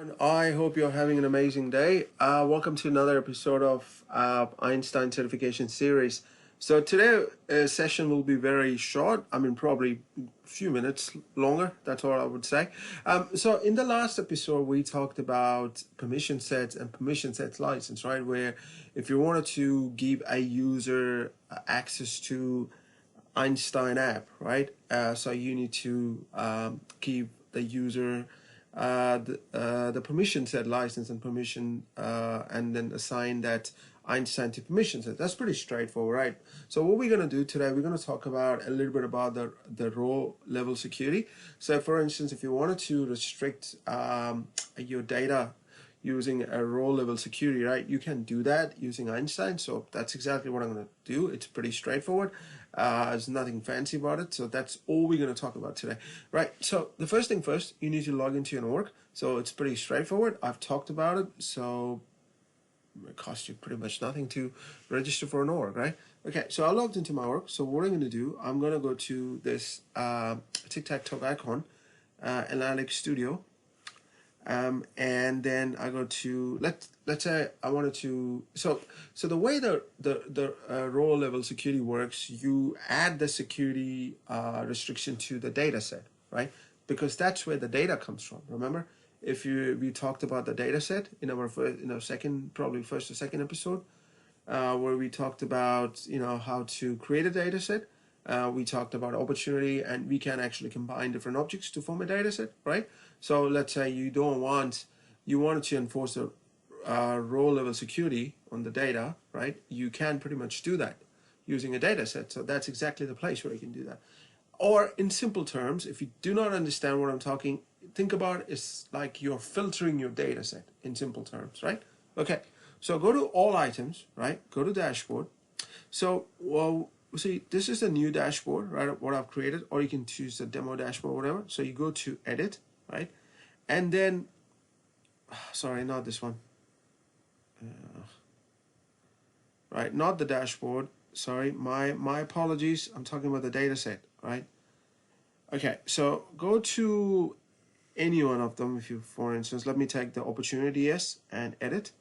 everyone. I hope you're having an amazing day. Welcome to another episode of Einstein certification series. So today session will be very short. I mean, probably a few minutes longer. That's all I would say. So in the last episode, we talked about permission sets and permission sets license, right? Where if you wanted to give a user access to Einstein app, right? So you need to give the user the permission set license and permission and then assign that Einstein to permission set. That's pretty straightforward, right? So what we're going to do today, we're going to talk about a little bit about the row level security. So for instance, if you wanted to restrict your data using a row level security, right, you can do that using Einstein. So that's exactly what I'm going to do. It's pretty straightforward. There's nothing fancy about it. So that's all we're going to talk about today, right? So the first thing first, you need to log into your org. So it's pretty straightforward. I've talked about it. So it costs you pretty much nothing to register for an org, right? Okay, so I logged into my org. So what I'm going to do, I'm going to go to this tic-tac-toe icon, Analytics Studio. And then I go to let's say I wanted to so the way the row level security works, you add the security restriction to the data set, right? Because that's where the data comes from. Remember, we talked about the data set in our second, probably first or second episode, where we talked about how to create a data set. We talked about opportunity, and we can actually combine different objects to form a data set, right? So let's say you wanted to enforce a row level security on the data, right? You can pretty much do that using a data set. So that's exactly the place where you can do that. Or in simple terms, if you do not understand what I'm talking, think about it as like you're filtering your data set in simple terms, right? Okay, so go to all items, right? Go to dashboard. So, well, see, this is a new dashboard, right? What I've created, or you can choose the demo dashboard, whatever. So you go to edit, right? And then, sorry, not this one. Right, not the dashboard. Sorry, my apologies. I'm talking about the data set, right? Okay, so go to any one of them. If you, for instance, let me take the opportunity S and edit,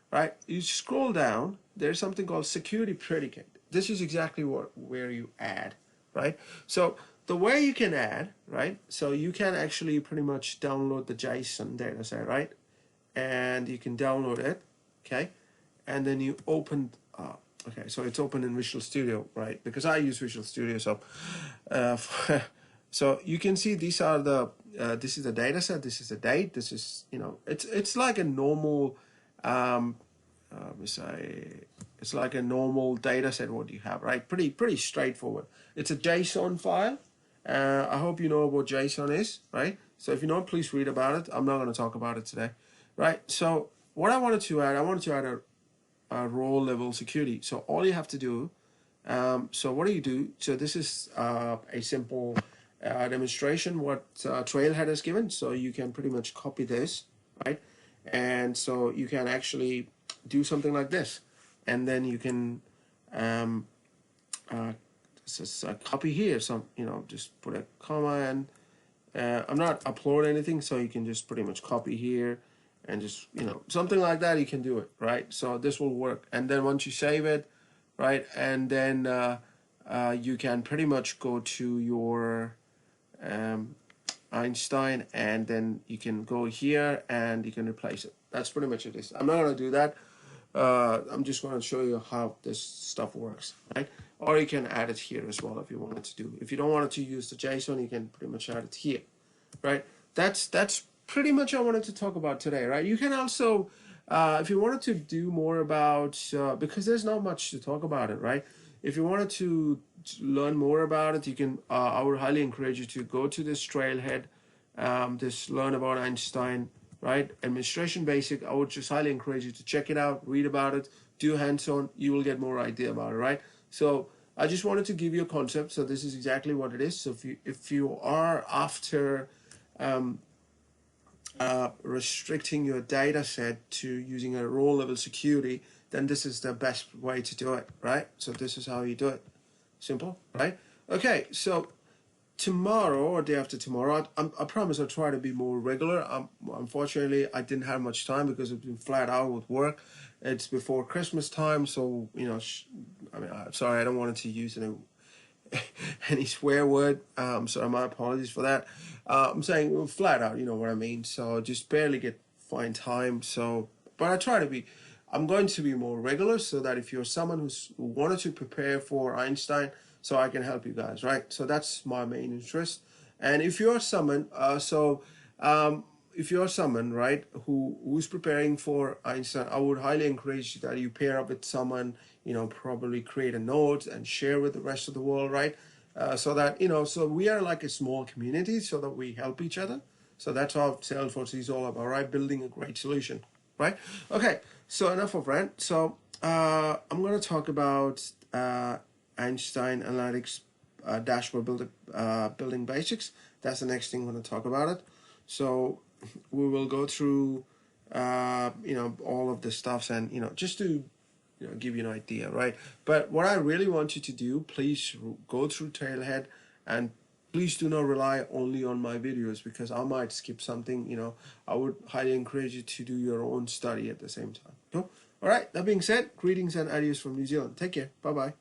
right? You scroll down, there's something called security predicate. This is exactly where you add, right? So the way you can add, right? So you can actually pretty much download the JSON data set, right? And you can download it, okay? And then you open, okay, so it's open in Visual Studio, right? Because I use Visual Studio, so so you can see these are the this is the data set, this is the date, this is it's like a normal it's like a normal data set what you have, right? Pretty straightforward. It's a JSON file. I hope you know what JSON is, right? So if you don't, please read about it. I'm not going to talk about it today, right? So what I wanted to add, a row level security. So all you have to do, so what do? So this is a simple demonstration what Trailhead has given. So you can pretty much copy this, right? And so you can actually do something like this, and then you can just copy here. So just put a comma, and I'm not upload anything, so you can just pretty much copy here, and just something like that. You can do it, right? So this will work, and then once you save it, right, and then you can pretty much go to your Einstein, and then you can go here and you can replace it. That's pretty much it. I'm not going to do that. I'm just going to show you how this stuff works, right? Or you can add it here as well if you wanted to do. If you don't want to use the JSON, you can pretty much add it here, right? That's pretty much I wanted to talk about today, right? You can also, if you wanted to do more about, because there's not much to talk about it, right? If you wanted to learn more about it, you can. I would highly encourage you to go to this Trailhead, this Learn About Einstein, right? Administration Basic. I would just highly encourage you to check it out, read about it, do hands-on. You will get more idea about it, right? So I just wanted to give you a concept. So this is exactly what it is. So if you are after restricting your data set to using a row level security, then this is the best way to do it, right? So this is how you do it. Simple, right? Okay, so tomorrow or day after tomorrow, I promise I'll try to be more regular. Unfortunately, I didn't have much time because I've been flat out with work. It's before Christmas time, so I'm sorry, I don't want to use any swear word. So my apologies for that. I'm saying flat out, you know what I mean. So just barely find time. So, but I try to be. I'm going to be more regular so that if you're someone who wanted to prepare for Einstein, so I can help you guys, right? So that's my main interest. And if you're someone, if you're someone, right, who's preparing for Einstein, I would highly encourage that you pair up with someone, probably create a note and share with the rest of the world, right? So that, so we are like a small community so that we help each other. So that's what Salesforce is all about, right? Building a great solution, right? Okay, so enough of rant. So I'm going to talk about Einstein Analytics dashboard building basics. That's the next thing I'm going to talk about it. So we will go through all of the stuffs and just to give you an idea, right? But what I really want you to do, please go through Tailhead, and please do not rely only on my videos because I might skip something. I would highly encourage you to do your own study at the same time. Cool? All right, that being said, greetings and adios from New Zealand. Take care. Bye-bye.